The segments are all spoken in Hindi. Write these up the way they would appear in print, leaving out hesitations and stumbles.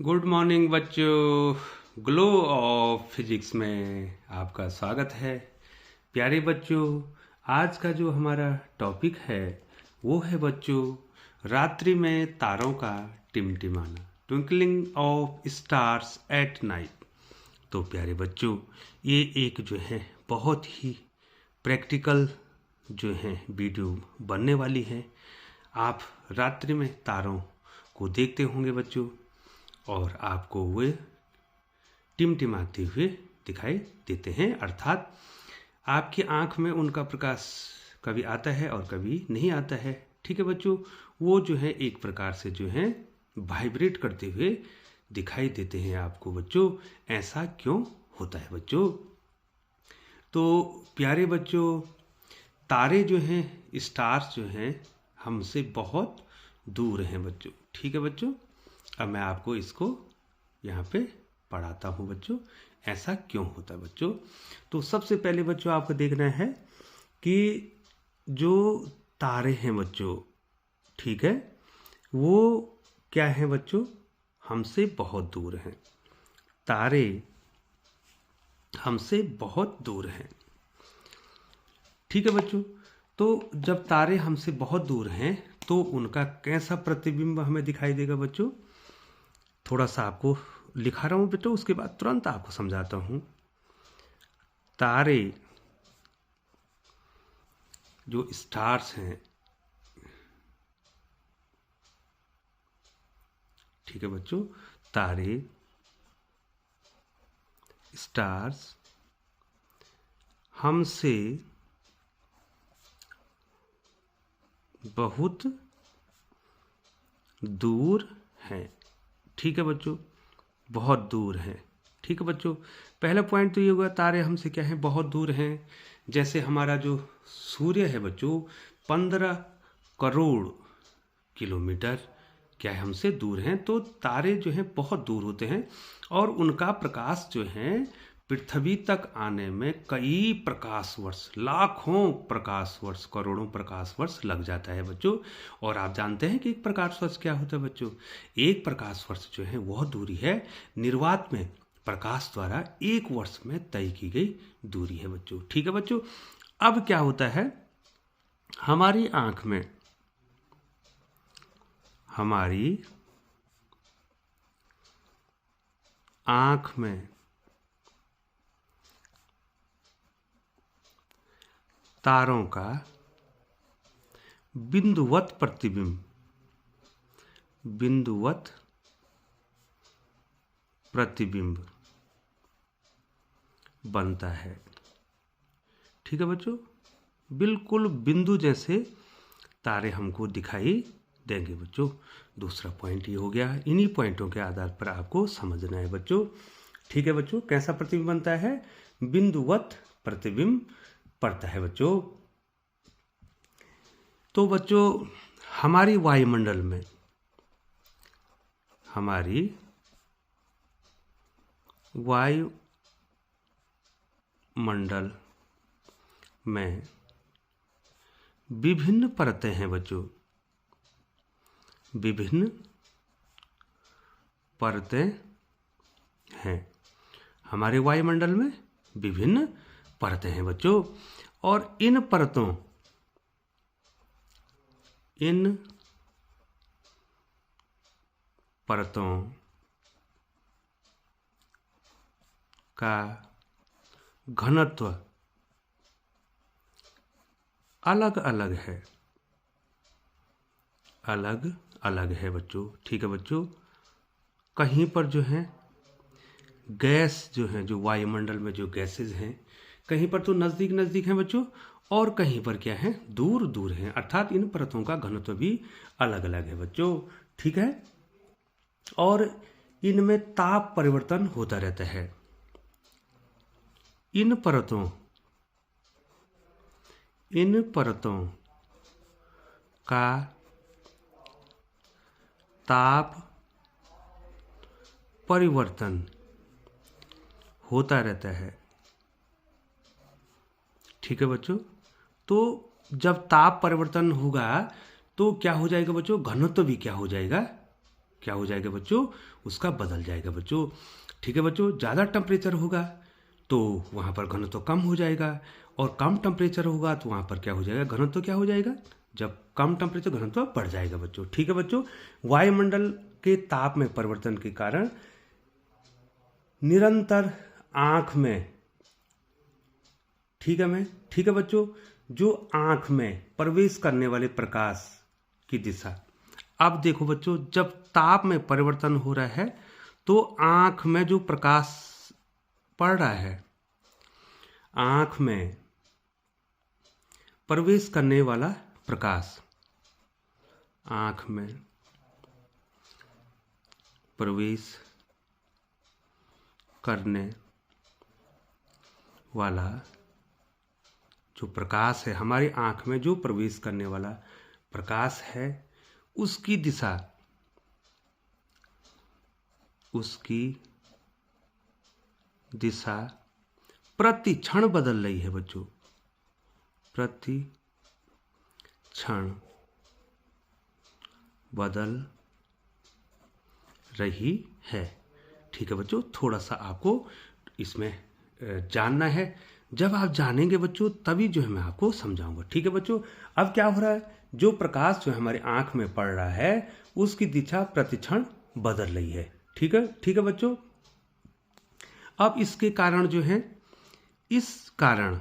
गुड मॉर्निंग बच्चों। ग्लो ऑफ फिजिक्स में आपका स्वागत है। प्यारे बच्चों, आज का जो हमारा टॉपिक है वो है बच्चों रात्रि में तारों का टिमटिमाना, twinkling of stars at night. तो प्यारे बच्चों, ये एक जो है बहुत ही प्रैक्टिकल जो है वीडियो बनने वाली है। आप रात्रि में तारों को देखते होंगे बच्चों, और आपको वे टिमटिमाते हुए दिखाई देते हैं, अर्थात आपकी आंख में उनका प्रकाश कभी आता है और कभी नहीं आता है। ठीक है बच्चों, वो जो है एक प्रकार से जो है वाइब्रेट करते हुए दिखाई देते हैं आपको बच्चों। ऐसा क्यों होता है बच्चों? तो प्यारे बच्चों, तारे जो हैं, स्टार्स जो हैं, हमसे बहुत दूर हैं बच्चों। ठीक है बच्चों, अब मैं आपको इसको यहाँ पे पढ़ाता हूँ बच्चों, ऐसा क्यों होता है बच्चों। तो सबसे पहले बच्चों आपको देखना है कि जो तारे हैं बच्चों, ठीक है, वो क्या हैं बच्चों, हमसे बहुत दूर हैं। तारे हमसे बहुत दूर हैं। ठीक है बच्चों, तो जब तारे हमसे बहुत दूर हैं तो उनका कैसा प्रतिबिंब हमें दिखाई देगा बच्चों। थोड़ा सा आपको लिखा रहा हूं बेटा, उसके बाद तुरंत आपको समझाता हूं। तारे जो स्टार्स हैं, ठीक है बच्चों, तारे स्टार्स हमसे बहुत दूर हैं। ठीक है बच्चों, बहुत दूर हैं। ठीक है बच्चों, पहला पॉइंट तो ये हुआ, तारे हमसे क्या है, बहुत दूर हैं। जैसे हमारा जो सूर्य है बच्चों, 15 करोड़ किलोमीटर क्या है, हमसे दूर हैं। तो तारे जो हैं बहुत दूर होते हैं और उनका प्रकाश जो है पृथ्वी तक आने में कई प्रकाश वर्ष, लाखों प्रकाश वर्ष, करोड़ों प्रकाश वर्ष लग जाता है बच्चों। और आप जानते हैं कि एक प्रकाश वर्ष क्या होता है बच्चों। एक प्रकाश वर्ष जो है वह दूरी है निर्वात में प्रकाश द्वारा एक वर्ष में तय की गई दूरी है बच्चों। ठीक है बच्चों, अब क्या होता है, हमारी आंख में, हमारी आंख में तारों का बिंदुवत प्रतिबिंब, बिंदुवत प्रतिबिंब बनता है। ठीक है बच्चों, बिल्कुल बिंदु जैसे तारे हमको दिखाई देंगे बच्चों। दूसरा पॉइंट ये हो गया, इन्हीं पॉइंटों के आधार पर आपको समझना है बच्चों। ठीक है बच्चों, कैसा प्रतिबिंब बनता है, बिंदुवत प्रतिबिंब पड़ता है बच्चों। तो बच्चों, हमारी वायुमंडल में, हमारी वायुमंडल में विभिन्न परतें हैं बच्चों, विभिन्न परतें हैं। हमारे वायुमंडल में विभिन्न परतें हैं बच्चों, और इन परतों का घनत्व अलग अलग है, अलग अलग है बच्चों। ठीक है बच्चों, कहीं पर जो है गैस जो है, जो वायुमंडल में जो गैसेज हैं, कहीं पर तो नज़दीक नज़दीक हैं बच्चों, और कहीं पर क्या है, दूर दूर हैं। अर्थात इन परतों का घनत्व भी अलग अलग है बच्चों। ठीक है, और इनमें ताप परिवर्तन होता रहता है। इन परतों का ताप परिवर्तन होता रहता है। ठीक है बच्चों, तो जब ताप परिवर्तन होगा तो क्या हो जाएगा बच्चों, घनत्व भी क्या हो जाएगा, क्या हो जाएगा बच्चों, उसका बदल जाएगा बच्चों। ठीक है बच्चों, ज़्यादा टेम्परेचर होगा तो वहाँ पर घनत्व कम हो जाएगा, और कम टेम्परेचर होगा तो वहाँ पर क्या हो जाएगा, घनत्व क्या हो जाएगा, जब कम टेम्परेचर घनत्व बढ़ जाएगा बच्चों। ठीक है बच्चों, वायुमंडल के ताप में परिवर्तन के कारण निरंतर आँख में, ठीक है बच्चों, जो आँख में प्रवेश करने वाले प्रकाश की दिशा, अब देखो बच्चों, जब ताप में परिवर्तन हो रहा है तो आँख में जो प्रकाश पड़ रहा है, आँख में प्रवेश करने वाला प्रकाश, आँख में प्रवेश करने वाला जो प्रकाश है, हमारी आँख में जो प्रवेश करने वाला प्रकाश है, उसकी दिशा, प्रति क्षण बदल रही है बच्चों, प्रति क्षण बदल रही है। ठीक है बच्चों, थोड़ा सा आपको इसमें जानना है। जब आप जानेंगे बच्चों तभी जो है मैं आपको समझाऊंगा। ठीक है बच्चों, अब क्या हो रहा है, जो प्रकाश जो हमारे आंख में पड़ रहा है उसकी दिशा प्रतिक्षण बदल रही है। ठीक है बच्चों। अब इसके कारण जो है, इस कारण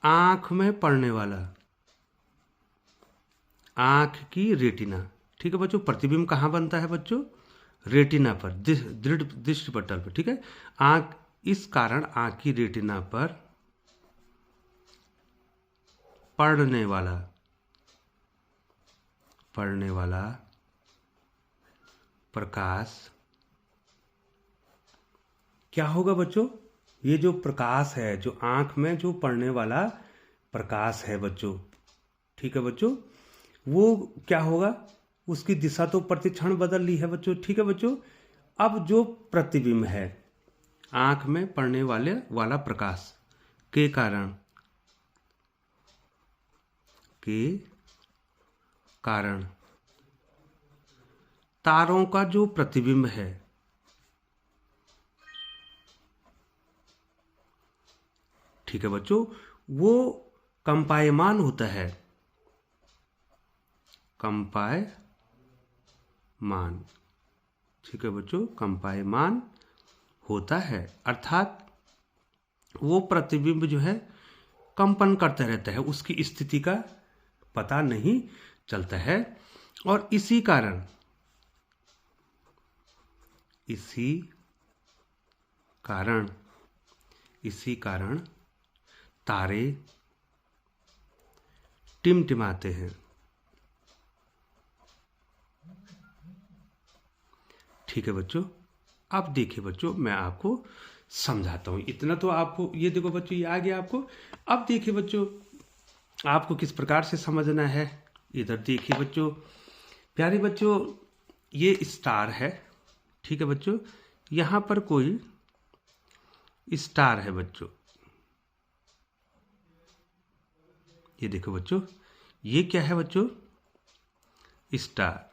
आंख में पड़ने वाला, आंख की रेटिना, ठीक है बच्चों, प्रतिबिंब कहाँ बनता है बच्चों, रेटिना पर, दृढ़ दृष्टि पटल पर। ठीक है, आंख, इस कारण आंख की रेटिना पर पड़ने वाला प्रकाश क्या होगा बच्चों, ये जो प्रकाश है, जो आंख में जो पड़ने वाला प्रकाश है बच्चों, ठीक है बच्चों, वो क्या होगा, उसकी दिशा तो प्रतिक्षण बदल ली है बच्चों। ठीक है बच्चों, अब जो प्रतिबिंब है आंख में पड़ने वाला प्रकाश के कारण तारों का जो प्रतिबिंब है, ठीक है बच्चों, वो कंपायमान होता है, कंपायमान, ठीक है बच्चों, कंपायमान होता है, अर्थात वो प्रतिबिंब जो है कंपन करता रहता है, उसकी स्थिति का पता नहीं चलता है, और इसी कारण तारे टिमटिमाते हैं। ठीक है बच्चों, अब देखिए बच्चों, मैं आपको समझाता हूँ। इतना तो आपको, ये देखो बच्चों, ये आ गया आपको। अब देखिए बच्चों, आपको किस प्रकार से समझना है, इधर देखिए बच्चों, प्यारे बच्चों, ये स्टार है, ठीक है बच्चों, यहाँ पर कोई स्टार है बच्चों, ये देखो बच्चों, ये क्या है बच्चों, स्टार।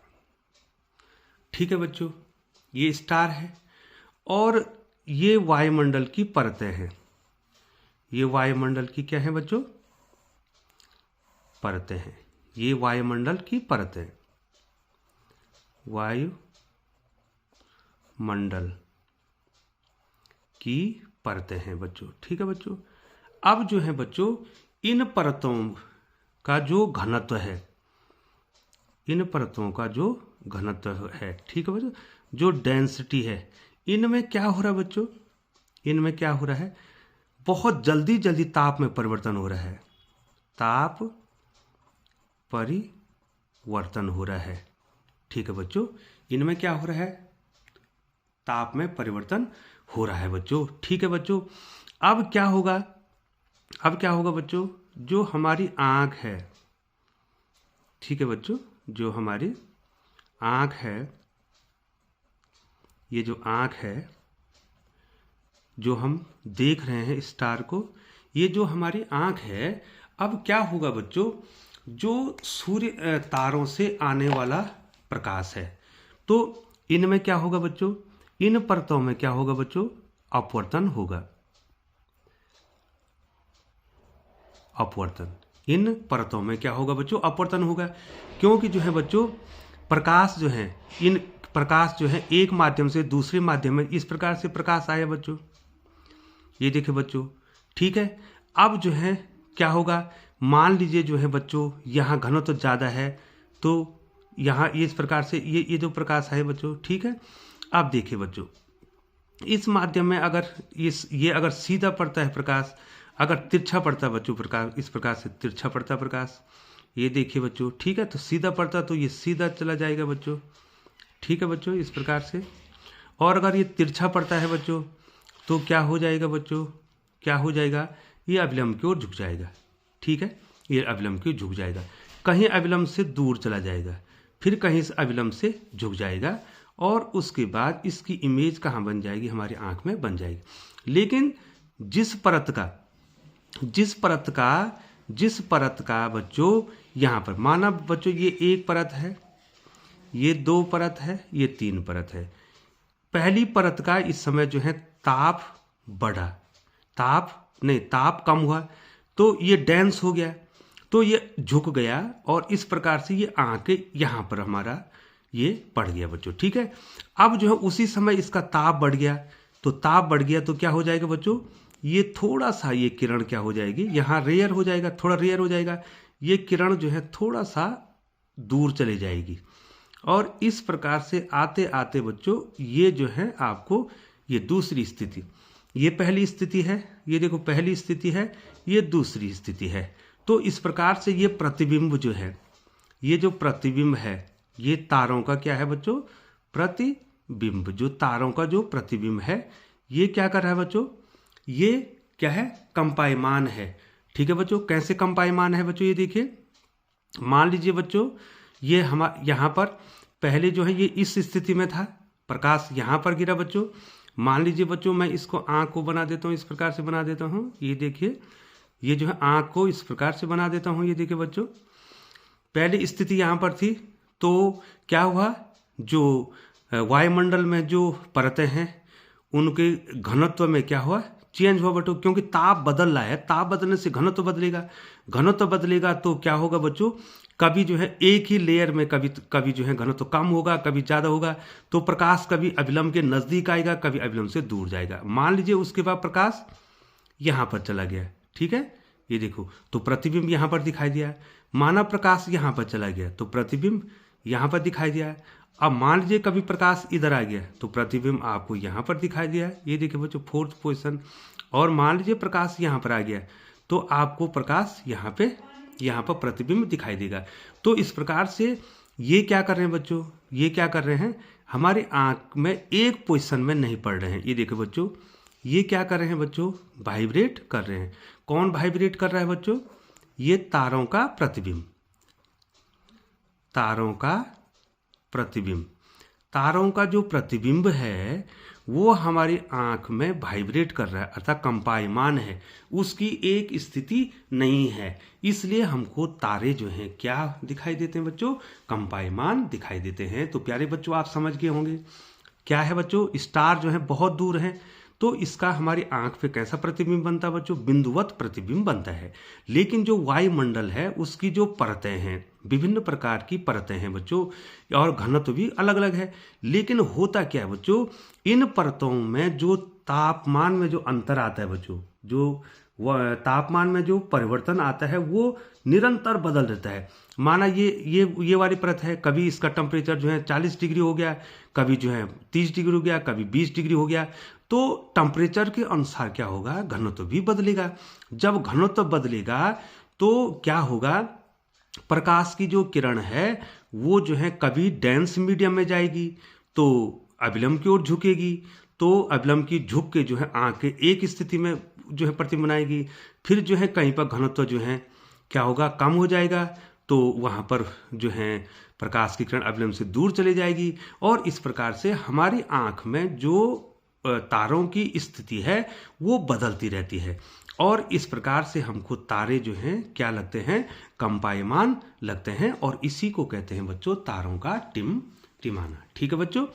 ठीक है बच्चों, ये स्टार है, और ये वायुमंडल की परतें हैं, ये वायुमंडल की क्या है बच्चों, परतें हैं, ये वायुमंडल की परतें, वायुमंडल की परतें हैं बच्चों। ठीक है बच्चों, अब जो है बच्चों, इन परतों का जो घनत्व है, इन परतों का जो घनत्व है, ठीक है बच्चों, जो डेंसिटी है, इनमें क्या हो रहा है बच्चों, इनमें क्या हो रहा है, बहुत जल्दी जल्दी ताप में परिवर्तन हो रहा है, ताप परिवर्तन हो रहा है। ठीक है बच्चों, इनमें क्या हो रहा है, ताप में परिवर्तन हो रहा है बच्चों। ठीक है बच्चों, अब क्या होगा बच्चों, जो हमारी आँख है, ठीक है बच्चों, जो हमारी आँख है, ये जो आँख है, जो हम देख रहे हैं स्टार को, ये जो हमारी आँख है, अब क्या होगा बच्चों, जो सूर्य तारों से आने वाला प्रकाश है। तो इनमें क्या होगा बच्चों, इन परतों में क्या होगा बच्चों, अपवर्तन होगा। अपवर्तन, इन परतों में क्या होगा बच्चों, अपवर्तन होगा। क्योंकि जो है बच्चों प्रकाश जो है, इन प्रकाश जो है एक माध्यम से दूसरे माध्यम में इस प्रकार से प्रकाश आया बच्चों, ये देखिए बच्चों, ठीक है। अब जो है क्या होगा, मान लीजिए जो है बच्चों यहाँ घनत्व तो ज़्यादा है, तो यहाँ इस प्रकार से ये जो प्रकाश है बच्चों, ठीक है। अब देखिए बच्चों, इस माध्यम में अगर ये अगर सीधा पड़ता है प्रकाश, अगर तिरछा पड़ता है बच्चों प्रकाश, इस प्रकार से तिरछा पड़ता है प्रकाश, ये देखिए बच्चों, ठीक है। तो सीधा पड़ता तो ये सीधा चला जाएगा बच्चों, ठीक है बच्चों, इस प्रकार से। और अगर ये तिरछा पड़ता है बच्चों तो क्या हो जाएगा बच्चों, क्या हो जाएगा, ये अविलंब की ओर झुक जाएगा, ठीक है। ये अविलंब की ओर झुक जाएगा, कहीं अविलंब से दूर चला जाएगा, फिर कहीं से अविलंब से झुक जाएगा, और उसके बाद इसकी इमेज कहाँ बन जाएगी, हमारी आंख में बन जाएगी। लेकिन जिस परत का बच्चों यहाँ पर माना बच्चों, ये एक परत है, ये दो परत है, ये तीन परत है। पहली परत का इस समय जो है ताप बढ़ा, ताप कम हुआ, तो ये डेंस हो गया, तो ये झुक गया, और इस प्रकार से ये आके यहाँ पर हमारा ये पड़ गया बच्चों, ठीक है। अब जो है उसी समय इसका ताप बढ़ गया, तो क्या हो जाएगा बच्चों, ये थोड़ा सा ये किरण क्या हो जाएगी, यहाँ रेयर हो जाएगा, थोड़ा रेयर हो जाएगा, ये किरण जो है थोड़ा सा दूर चले जाएगी, और इस प्रकार से आते आते बच्चों ये जो है आपको ये दूसरी स्थिति, ये पहली स्थिति है, ये देखो पहली स्थिति है, ये दूसरी स्थिति है। तो इस प्रकार से ये प्रतिबिंब जो है, ये जो प्रतिबिंब है, ये तारों का क्या है बच्चों, प्रतिबिंब, जो तारों का जो प्रतिबिंब है, ये क्या कर रहा है बच्चों, ये क्या है, कंपायमान है, ठीक है बच्चों। कैसे कंपायमान है बच्चों, ये देखिए, मान लीजिए बच्चों ये यहाँ पर पहले जो है ये इस स्थिति में था, प्रकाश यहाँ पर गिरा बच्चों। मान लीजिए बच्चों मैं इसको आँख को बना देता हूँ, इस प्रकार से बना देता हूँ, ये देखिए, ये जो है आँख को इस प्रकार से बना देता हूँ, ये देखिए बच्चों, पहली स्थिति यहाँ पर थी, तो क्या हुआ, जो वायुमंडल में जो परतें हैं उनके घनत्व में क्या हुआ, चेंज हुआ बच्चों, क्योंकि ताप बदल रहा है, ताप बदलने से घनत्व बदलेगा, घनत्व बदलेगा तो क्या होगा बच्चों, कभी जो है एक ही लेयर में कभी जो है घनत्व कम होगा, कभी ज़्यादा होगा, तो प्रकाश कभी अविलंब के नज़दीक आएगा, कभी अविलंब से दूर जाएगा। मान लीजिए उसके बाद प्रकाश यहाँ पर चला गया, ठीक है, ये देखो, तो प्रतिबिंब यहाँ पर दिखाई दिया। माना प्रकाश यहाँ पर चला गया तो प्रतिबिंब यहाँ पर दिखाई दिया। अब मान लीजिए कभी प्रकाश इधर आ गया तो प्रतिबिंब आपको यहाँ पर दिखाई दिया, ये देखिए बच्चों फोर्थ पोजीशन। और मान लीजिए प्रकाश यहाँ पर आ गया तो आपको प्रकाश यहाँ पर प्रतिबिंब दिखाई देगा। तो इस प्रकार से ये क्या कर रहे हैं बच्चों, ये क्या कर रहे हैं, हमारी आँख में एक पोजीशन में नहीं पड़ रहे हैं। ये देखो बच्चों, ये क्या कर रहे हैं बच्चों, वाइब्रेट कर रहे हैं। कौन वाइब्रेट कर रहा है बच्चों, ये तारों का प्रतिबिंब, तारों का प्रतिबिंब, तारों का जो प्रतिबिंब है वो हमारी आंख में वाइब्रेट कर रहा है, अर्थात कंपायमान है, उसकी एक स्थिति नहीं है, इसलिए हमको तारे जो हैं क्या दिखाई देते हैं बच्चों, कंपायमान दिखाई देते हैं। तो प्यारे बच्चों आप समझ गए होंगे क्या है बच्चों, स्टार जो है बहुत दूर है तो इसका हमारी आंख पे कैसा प्रतिबिंब बनता है बच्चों, बिंदुवत प्रतिबिंब बनता है। लेकिन जो वायुमंडल है उसकी जो परतें हैं, विभिन्न प्रकार की परतें हैं बच्चों, और घनत्व भी अलग अलग है। लेकिन होता क्या है बच्चों, इन परतों में जो तापमान में जो अंतर आता है बच्चों, जो तापमान में जो परिवर्तन आता है वो निरंतर बदल रहता है। माना ये वाली परत है, कभी इसका टेम्परेचर जो है 40 डिग्री हो गया, कभी जो है 30 डिग्री हो गया, कभी 20 डिग्री हो गया, तो टेम्परेचर के अनुसार क्या होगा, घनत्व भी बदलेगा। जब घनत्व बदलेगा तो क्या होगा, प्रकाश की जो किरण है वो जो है कभी डेंस मीडियम में जाएगी तो अविलंब की ओर झुकेगी, तो अविलंब की झुक के जो है आंखें एक स्थिति में जो है प्रतिबिंब बनाएगी। फिर जो है कहीं पर घनत्व जो है क्या होगा, कम हो जाएगा, तो वहाँ पर जो है प्रकाश की किरण अविलंब से दूर चली जाएगी। और इस प्रकार से हमारी आँख में जो तारों की स्थिति है वो बदलती रहती है। और इस प्रकार से हमको तारे जो हैं क्या लगते हैं, कंपायमान लगते हैं, और इसी को कहते हैं बच्चों तारों का टिमटिमाना। ठीक है बच्चों,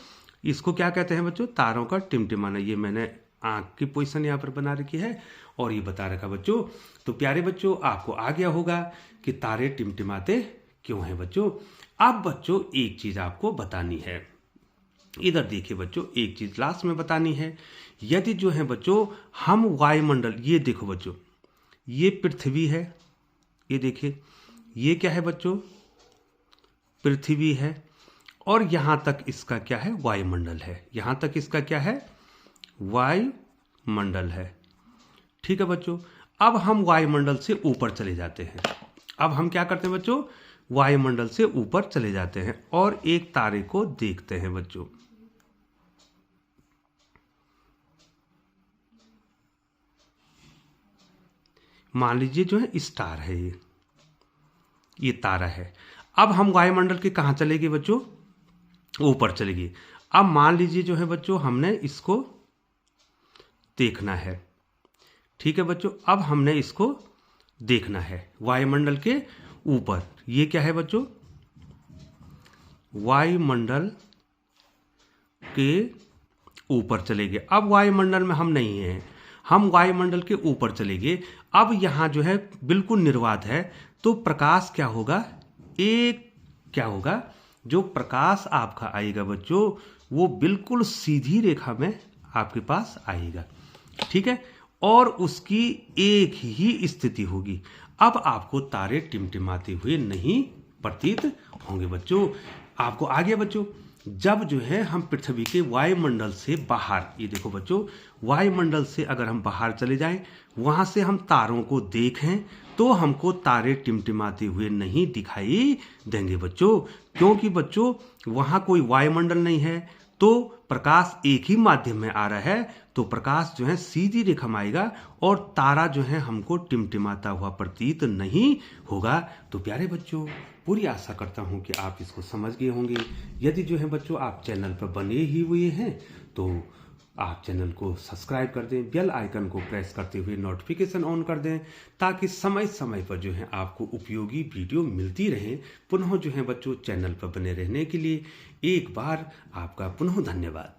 इसको क्या कहते हैं बच्चों, तारों का टिमटिमाना। ये मैंने आंख की पोजीशन यहाँ पर बना रखी है और ये बता रखा बच्चों। तो प्यारे बच्चों, आपको आ गया होगा कि तारे टिमटिमाते क्यों हैं बच्चों। अब बच्चों एक चीज आपको बतानी है, इधर देखिए बच्चों, एक चीज लास्ट में बतानी है। यदि जो है बच्चों हम वायुमंडल, ये देखो बच्चों, ये पृथ्वी है, ये देखिए ये क्या है बच्चों, पृथ्वी है, और यहां तक इसका क्या है, वायुमंडल है। यहां तक इसका क्या है, वायुमंडल है। ठीक है बच्चों, अब हम वायुमंडल से ऊपर चले जाते हैं। अब हम क्या करते हैं बच्चों, वायुमंडल से ऊपर चले जाते हैं और एक तारे को देखते हैं बच्चों। मान लीजिए जो है स्टार है, ये तारा है। अब हम वायुमंडल के कहां चले गए बच्चों, ऊपर चले गए। अब मान लीजिए जो है बच्चों हमने इसको देखना है। ठीक है बच्चों, अब हमने इसको देखना है वायुमंडल के ऊपर। ये क्या है बच्चों, वायुमंडल के ऊपर चले गए। अब वायुमंडल में हम नहीं हैं, हम वायुमंडल के ऊपर चले गए। अब यहां जो है बिल्कुल निर्वात है, तो प्रकाश क्या होगा, एक क्या होगा, जो प्रकाश आपका आएगा बच्चों वो बिल्कुल सीधी रेखा में आपके पास आएगा। ठीक है, और उसकी एक ही स्थिति होगी। अब आपको तारे टिमटिमाते हुए नहीं प्रतीत होंगे बच्चों। आपको आ गया बच्चों, जब जो है हम पृथ्वी के वायुमंडल से बाहर, ये देखो बच्चों, वायुमंडल से अगर हम बाहर चले जाएं, वहां से हम तारों को देखें, तो हमको तारे टिमटिमाते हुए नहीं दिखाई देंगे बच्चों। क्योंकि बच्चों वहां कोई वायुमंडल नहीं है, तो प्रकाश एक ही माध्यम में आ रहा है, तो प्रकाश जो है सीधी रेखा में आएगा और तारा जो है हमको टिमटिमाता हुआ प्रतीत नहीं होगा। तो प्यारे बच्चों, पूरी आशा करता हूं कि आप इसको समझ गए होंगे। यदि जो है बच्चों आप चैनल पर बने ही हुए हैं तो आप चैनल को सब्सक्राइब कर दें, बेल आइकन को प्रेस करते हुए नोटिफिकेशन ऑन कर दें, ताकि समय समय पर जो है आपको उपयोगी वीडियो मिलती रहे। पुनः जो है बच्चों चैनल पर बने रहने के लिए एक बार आपका पुनः धन्यवाद।